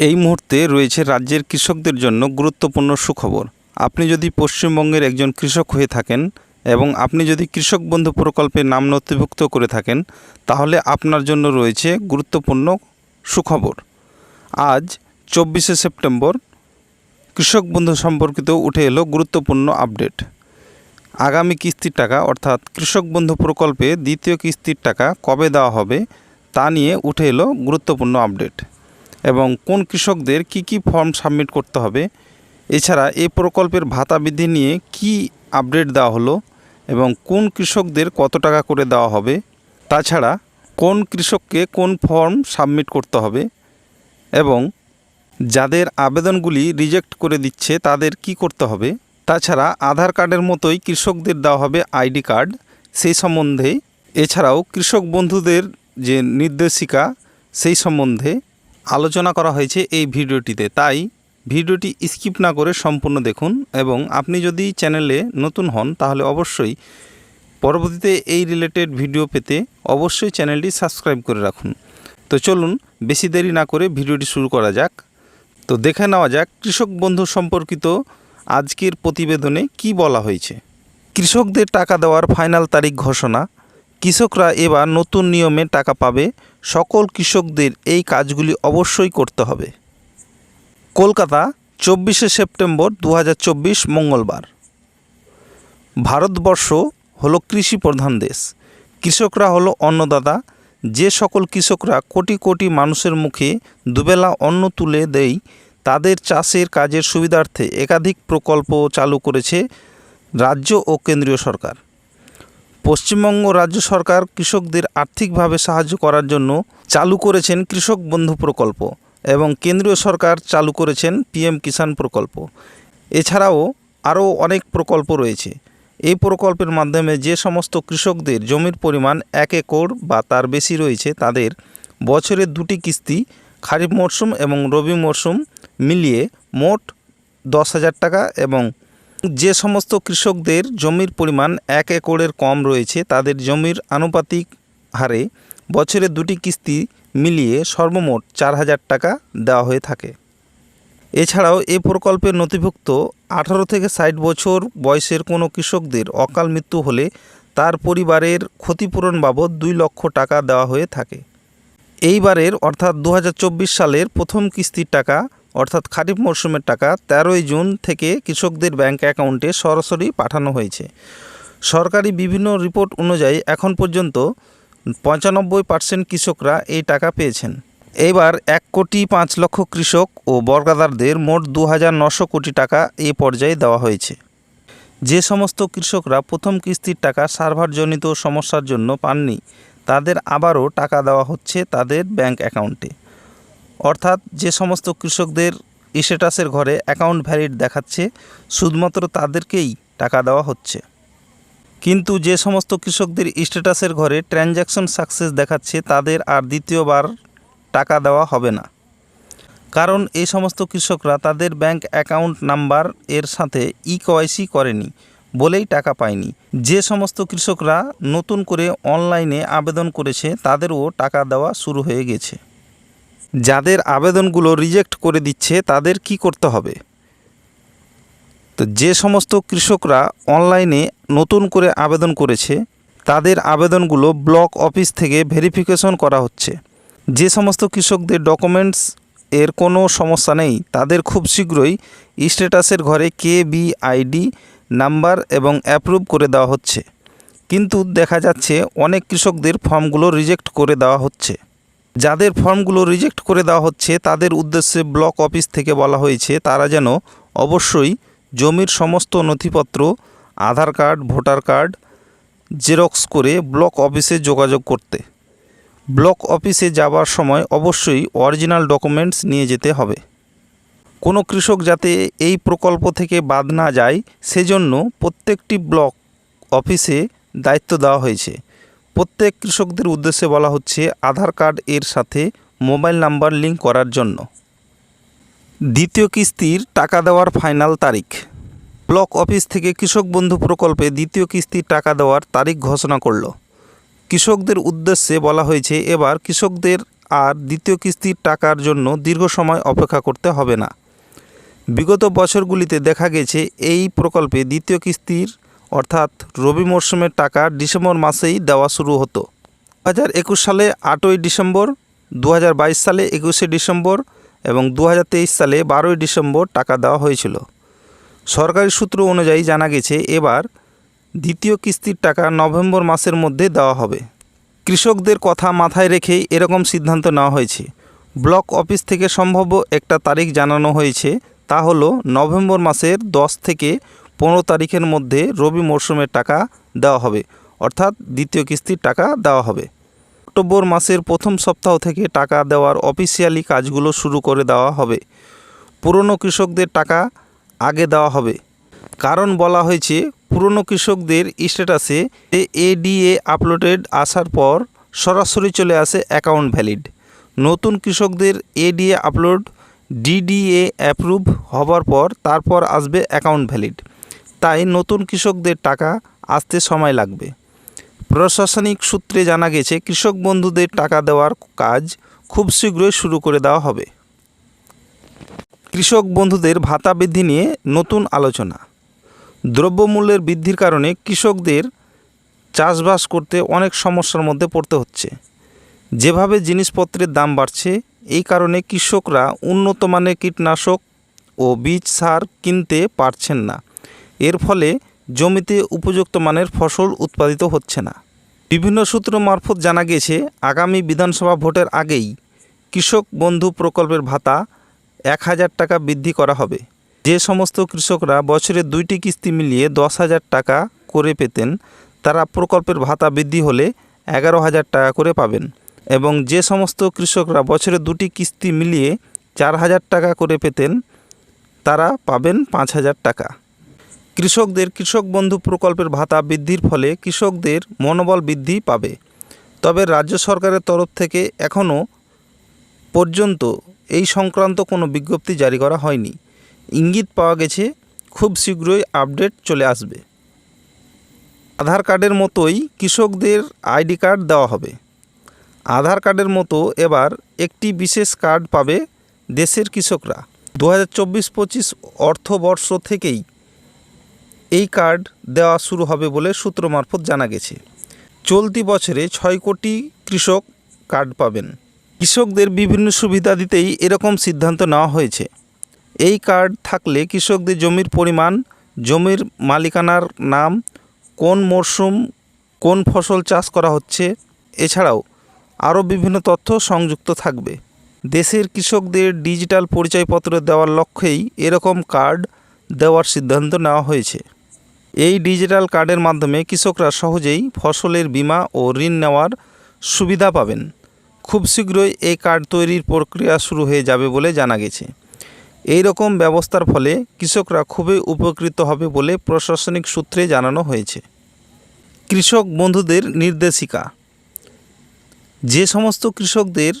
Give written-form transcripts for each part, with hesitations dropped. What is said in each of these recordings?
এই মুহূর্তে রয়েছে রাজ্যের কৃষকদের জন্য গুরুত্বপূর্ণ সুখবর। আপনি যদি পশ্চিমবঙ্গের একজন কৃষক হয়ে থাকেন এবং আপনি যদি কৃষক বন্ধু প্রকল্পে নাম নথিভুক্ত করে থাকেন, তাহলে আপনার জন্য রয়েছে গুরুত্বপূর্ণ সুখবর। আজ 24শে সেপ্টেম্বর কৃষক বন্ধু সম্পর্কিত উঠে এলো গুরুত্বপূর্ণ আপডেট। আগামী কিস্তির টাকা অর্থাৎ কৃষক বন্ধু প্রকল্পে দ্বিতীয় কিস্তির টাকা কবে দেওয়া হবে তা নিয়ে উঠে এলো গুরুত্বপূর্ণ আপডেট এবং কোন কৃষকদের কি ফর্ম সাবমিট করতে হবে, এছাড়া এই প্রকল্পের ভাতা বৃদ্ধি নিয়ে কি আপডেট দেওয়া হলো এবং কোন কৃষকদের কত টাকা করে দেওয়া হবে, তাছাড়া কোন কৃষককে কোন ফর্ম সাবমিট করতে হবে এবং যাদের আবেদনগুলি রিজেক্ট করে দিচ্ছে তাদের কি করতে হবে, তাছাড়া আধার কার্ডের মতোই কৃষকদের দেওয়া হবে আইডি কার্ড, সেই সম্বন্ধে এছাড়াও কৃষক বন্ধুদের যে নির্দেশিকা সেই সম্বন্ধে আলোচনা করা হয়েছে এই ভিডিওটিতে। তাই ভিডিওটি স্কিপ না করে সম্পূর্ণ দেখুন এবং আপনি যদি চ্যানেলে নতুন হন তাহলে অবশ্যই পরবর্তীতে এই রিলেটেড ভিডিও পেতে অবশ্যই চ্যানেলটি সাবস্ক্রাইব করে রাখুন। তো চলুন বেশি দেরি না করে ভিডিওটি শুরু করা যাক। তো দেখে নেওয়া যাক কৃষক বন্ধু সম্পর্কিত আজকের প্রতিবেদনে কি বলা হয়েছে। কৃষকদের টাকা দেওয়ার ফাইনাল তারিখ ঘোষণা। কৃষকরা এবার নতুন নিয়মে টাকা পাবে। সকল কৃষকদের এই কাজগুলি অবশ্যই করতে হবে। কলকাতা, 24শে সেপ্টেম্বর 2024 মঙ্গলবার। ভারতবর্ষ হলো কৃষি প্রধান দেশ। কৃষকরা হলো অন্নদাতা। যে সকল কৃষকরা কোটি কোটি মানুষের মুখে দুবেলা অন্ন তুলে দেয়, তাদের চাষের কাজের সুবিধার্থে একাধিক প্রকল্প চালু করেছে রাজ্য ও কেন্দ্রীয় সরকার। পশ্চিমবঙ্গ রাজ্য সরকার কৃষকদের আর্থিকভাবে সাহায্য করার জন্য চালু করেছেন কৃষক বন্ধু প্রকল্প এবং কেন্দ্রীয় সরকার চালু করেছেন পিএম কিষাণ প্রকল্প। এছাড়াও আরও অনেক প্রকল্প রয়েছে। এই প্রকল্পের মাধ্যমে যে সমস্ত কৃষকদের জমির পরিমাণ 1 একর বা তার বেশি রয়েছে তাদের বছরে 2টি কিস্তি, খারিফ মরশুম এবং রবি মরশুম মিলিয়ে মোট 10,000 টাকা এবং যে সমস্ত কৃষকদের জমির পরিমাণ 1 একরের কম রয়েছে তাদের জমির আনুপাতিক হারে বছরে 2টি কিস্তি মিলিয়ে সর্বমোট 4,000 টাকা দেওয়া হয়ে থাকে। এছাড়াও এই প্রকল্পের নথিভুক্ত 18 থেকে 60 বছর বয়সের কোনো কৃষকদের অকাল মৃত্যু হলে তার পরিবারের ক্ষতিপূরণ বাবদ 2 লক্ষ টাকা দেওয়া হয়ে থাকে। এইবারের অর্থাৎ 2024 সালের প্রথম কিস্তির টাকা অর্থাৎ খারিফ মরশুমের টাকা 13ই জুন থেকে কৃষকদের ব্যাংক অ্যাকাউন্টে সরাসরি পাঠানো হয়েছে। সরকারি বিভিন্ন রিপোর্ট অনুযায়ী এখন পর্যন্ত 95% কৃষকরা এই টাকা পেয়েছেন। এবার 1,05,00,000 কৃষক ও বর্গাদারদের মোট 2,900 কোটি টাকা এই পর্যায়ে দেওয়া হয়েছে। যে সমস্ত কৃষকরা প্রথম কিস্তির টাকা সার্ভারজনিত সমস্যার জন্য পাননি, তাদের আবারও টাকা দেওয়া হচ্ছে তাদের ব্যাংক অ্যাকাউন্টে। অর্থাৎ যে সমস্ত কৃষকদের স্ট্যাটাসের ঘরে অ্যাকাউন্ট ভ্যালিড দেখাচ্ছে শুধুমাত্র তাদেরকেই টাকা দেওয়া হচ্ছে, কিন্তু যে সমস্ত কৃষকদের স্ট্যাটাসের ঘরে ট্রানজ্যাকশন সাকসেস দেখাচ্ছে তাদের আর দ্বিতীয়বার টাকা দেওয়া হবে না। কারণ এই সমস্ত কৃষকরা তাদের ব্যাংক অ্যাকাউন্ট নাম্বার এর সাথে KYC করেনি বলেই টাকা পায়নি। যে সমস্ত কৃষকরা নতুন করে অনলাইনে আবেদন করেছে তাদেরও টাকা দেওয়া শুরু হয়ে গেছে। যাদের আবেদনগুলো রিজেক্ট করে দিচ্ছে তাদের কি করতে হবে? তো যে সমস্ত কৃষকরা অনলাইনে নতুন করে আবেদন করেছে তাদের আবেদনগুলো ব্লক অফিস থেকে ভেরিফিকেশন করা হচ্ছে। যে সমস্ত কৃষকদের ডকুমেন্টস এর কোনো সমস্যা নেই তাদের খুব শীঘ্রই স্ট্যাটাসের ঘরে KBID নাম্বার এবং অ্যাপ্রুভ করে দেওয়া হচ্ছে। কিন্তু দেখা যাচ্ছে অনেক কৃষকদের ফর্মগুলো রিজেক্ট করে দেওয়া হচ্ছে। যাদের ফর্মগুলো রিজেক্ট করে দেওয়া হচ্ছে তাদের উদ্দেশ্যে ব্লক অফিস থেকে বলা হয়েছে তারা যেন অবশ্যই জমির সমস্ত নথিপত্র, আধার কার্ড, ভোটার কার্ড জেরক্স করে ব্লক অফিসে যোগাযোগ করতে। ব্লক অফিসে যাওয়ার সময় অবশ্যই অরিজিনাল ডকুমেন্টস নিয়ে যেতে হবে। কোনো কৃষক যাতে এই প্রকল্প থেকে বাদ না যায় সেজন্য প্রত্যেকটি ব্লক অফিসে দায়িত্ব দেওয়া হয়েছে। প্রত্যেক কৃষকদের উদ্দেশ্যে বলা হচ্ছে আধার কার্ড এর সাথে মোবাইল নাম্বার লিঙ্ক করার জন্য। দ্বিতীয় কিস্তির টাকা দেওয়ার ফাইনাল তারিখ। ব্লক অফিস থেকে কৃষক বন্ধু প্রকল্পে দ্বিতীয় কিস্তির টাকা দেওয়ার তারিখ ঘোষণা করল। কৃষকদের উদ্দেশ্যে বলা হয়েছে এবার কৃষকদের আর দ্বিতীয় কিস্তির টাকার জন্য দীর্ঘ সময় অপেক্ষা করতে হবে না। বিগত বছরগুলিতে দেখা গেছে এই প্রকল্পে দ্বিতীয় কিস্তির অর্থাৎ রবি মরশুমের টাকা ডিসেম্বর মাসেই দেওয়া শুরু হতো। 2021 সালে 8ই ডিসেম্বর, 2022 সালে 21শে ডিসেম্বর এবং 2023 সালে 12ই ডিসেম্বর টাকা দেওয়া হয়েছিল। সরকারি সূত্র অনুযায়ী জানা গেছে এবার দ্বিতীয় কিস্তির টাকা নভেম্বর মাসের মধ্যে দেওয়া হবে। কৃষকদের কথা মাথায় রেখেই এরকম সিদ্ধান্ত নেওয়া হয়েছে। ব্লক অফিস থেকে সম্ভাব্য একটা তারিখ জানানো হয়েছে, তা হলো নভেম্বর মাসের 10 থেকে 15 তারিখের মধ্যে রবি মরশুমের টাকা দেওয়া হবে, অর্থাৎ দ্বিতীয় কিস্তির টাকা দেওয়া হবে। অক্টোবর মাসের প্রথম সপ্তাহ থেকে টাকা দেওয়ার অফিসিয়ালি কাজগুলো শুরু করে দেওয়া হবে। পুরনো কৃষকদের টাকা আগে দেওয়া হবে, কারণ বলা হয়েছে পুরনো কৃষকদের স্ট্যাটাসে এডিএ আপলোডেড আসার পর সরাসরি চলে আসে অ্যাকাউন্ট ভ্যালিড। নতুন কৃষকদের এডিএ আপলোড ডিডিএ অ্যাপ্রুভ হবার পর তারপর আসবে অ্যাকাউন্ট ভ্যালিড, তাই নতুন কৃষকদের টাকা আসতে সময় লাগবে। প্রশাসনিক সূত্রে জানা গেছে কৃষক বন্ধুদের টাকা দেওয়ার কাজ খুব শীঘ্রই শুরু করে দেওয়া হবে। কৃষক বন্ধুদের ভাতা বৃদ্ধি নিয়ে নতুন আলোচনা। দ্রব্যমূল্যের বৃদ্ধির কারণে কৃষকদের চাষবাস করতে অনেক সমস্যার মধ্যে পড়তে হচ্ছে। যেভাবে জিনিসপত্রের দাম বাড়ছে, এই কারণে কৃষকরা উন্নত মানের কীটনাশক ও বীজ সার কিনতে পারছেন না। এর ফলে জমিতে উপযুক্ত মানের ফসল উৎপাদিত হচ্ছে না। বিভিন্ন সূত্র মারফত জানা গেছে আগামী বিধানসভা ভোটের আগেই কৃষক বন্ধু প্রকল্পের ভাতা 1000 টাকা বৃদ্ধি করা হবে। যে সমস্ত কৃষকরা বছরে 2টি কিস্তি মিলিয়ে 10,000 টাকা করে পেতেন, তারা প্রকল্পের ভাতা বৃদ্ধি হলে 11,000 টাকা করে পাবেন, এবং যে সমস্ত কৃষকরা বছরে 2টি কিস্তি মিলিয়ে 4,000 টাকা করে পেতেন, তারা পাবেন 5,000 টাকা। কৃষকদের কৃষক বন্ধু প্রকল্পের ভাতা বৃদ্ধির ফলে কৃষকদের মনোবল বৃদ্ধি পাবে। তবে রাজ্য সরকারের তরফ থেকে এখনও পর্যন্ত এই সংক্রান্ত কোনো বিজ্ঞপ্তি জারি করা হয়নি। ইঙ্গিত পাওয়া গেছে খুব শীঘ্রই আপডেট চলে আসবে। আধার কার্ডের মতোই কৃষকদের আইডি কার্ড দেওয়া হবে। আধার কার্ডের মতো এবার একটি বিশেষ কার্ড পাবে দেশের কৃষকরা। 2024-25 অর্থবর্ষ থেকেই এই কার্ড দেওয়া শুরু হবে বলে সূত্র মারফত জানা গেছে। চলতি বছরে 6 কোটি কৃষক কার্ড পাবেন। কৃষকদের বিভিন্ন সুবিধা দিতেই এরকম সিদ্ধান্ত নেওয়া হয়েছে। এই কার্ড থাকলে কৃষকদের জমির পরিমাণ, জমির মালিকানার নাম, কোন মরশুম কোন ফসল চাষ করা হচ্ছে, এছাড়াও আরও বিভিন্ন তথ্য সংযুক্ত থাকবে। দেশের কৃষকদের ডিজিটাল পরিচয়পত্র দেওয়ার লক্ষ্যেই এরকম কার্ড দেওয়ার সিদ্ধান্ত নেওয়া হয়েছে। এই ডিজিটাল কার্ডের মাধ্যমে কৃষকরা সহজেই ফসলের বীমা ও ঋণ নেওয়ার সুবিধা পাবেন। খুব শীঘ্রই এই কার্ড তৈরির প্রক্রিয়া শুরু হয়ে যাবে বলে জানা গেছে। এই রকম ব্যবস্থার ফলে কৃষকরা খুবই উপকৃত হবে বলে প্রশাসনিক সূত্রে জানানো হয়েছে। কৃষক বন্ধুদের নির্দেশিকা। যে সমস্ত কৃষকদের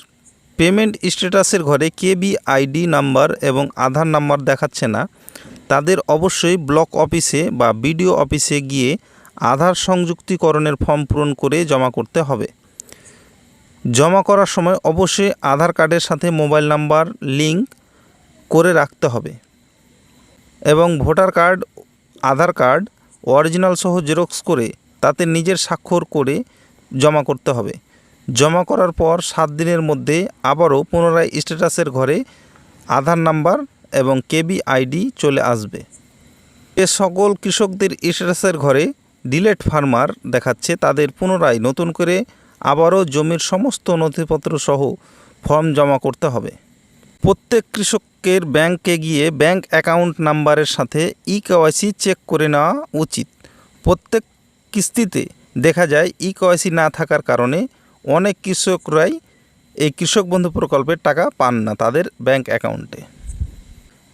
পেমেন্ট স্ট্যাটাসের ঘরে কেবিআইডি নাম্বার এবং আধার নাম্বার দেখাচ্ছে না, তাদের অবশ্যই ব্লক অফিসে বা বিডিও অফিসে গিয়ে আধার সংযুক্তিকরণের ফর্ম পূরণ করে জমা করতে হবে। জমা করার সময় অবশ্যই আধার কার্ডের সাথে মোবাইল নাম্বার লিঙ্ক করে রাখতে হবে এবং ভোটার কার্ড, আধার কার্ড অরিজিনাল সহ জেরক্স করে তাতে নিজের স্বাক্ষর করে জমা করতে হবে। জমা করার পর 7 দিনের মধ্যে আবারও পুনরায় স্ট্যাটাসের ঘরে আধার নাম্বার এবং কেবিআইডি চলে আসবে। এ সকল কৃষকদের স্ট্যাটাসের ঘরে ডিলেট ফার্মার দেখাচ্ছে, তাদের পুনরায় নতুন করে আবারও জমির সমস্ত নথিপত্র সহ ফর্ম জমা করতে হবে। প্রত্যেক কৃষকের ব্যাংকে গিয়ে ব্যাংক অ্যাকাউন্ট নাম্বারের সাথে ইকেওয়াইসি চেক করে নেওয়া উচিত। প্রত্যেক কিস্তিতে দেখা যায় ইকেওয়াইসি না থাকার কারণে অনেক কৃষকরাই এই কৃষক বন্ধু প্রকল্পের টাকা পান না তাদের ব্যাংক অ্যাকাউন্টে।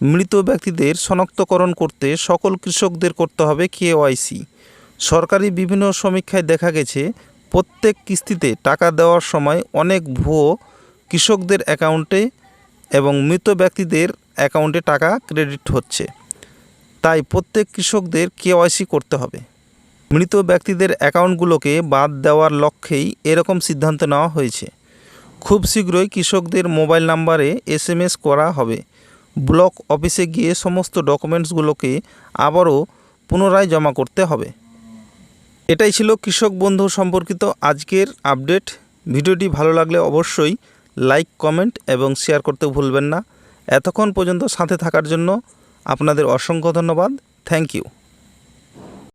মৃত ব্যক্তিদের শনাক্তকরণ করতে সকল কৃষকদের করতে হবে কেওয়াইসি। সরকারি বিভিন্ন সমীক্ষায় দেখা গেছে প্রত্যেক কিস্তিতে টাকা দেওয়ার সময় অনেক ভুয়ো কৃষকদের অ্যাকাউন্টে এবং মৃত ব্যক্তিদের অ্যাকাউন্টে টাকা ক্রেডিট হচ্ছে। তাই প্রত্যেক কৃষকদের কেওয়াইসি করতে হবে। মৃত ব্যক্তিদের অ্যাকাউন্টগুলোকে বাদ দেওয়ার লক্ষ্যেই এরকম সিদ্ধান্ত নেওয়া হয়েছে। খুব শীঘ্রই কৃষকদের মোবাইল নাম্বারে SMS করা হবে। ব্লক অফিসে গিয়ে সমস্ত ডকুমেন্টসগুলোকে আবারও পুনরায় জমা করতে হবে। এটাই ছিল কৃষক বন্ধু সম্পর্কিত আজকের আপডেট। ভিডিওটি ভালো লাগলে অবশ্যই লাইক, কমেন্ট এবং শেয়ার করতে ভুলবেন না। এতক্ষণ পর্যন্ত সাথে থাকার জন্য আপনাদের অসংখ্য ধন্যবাদ। Thank you.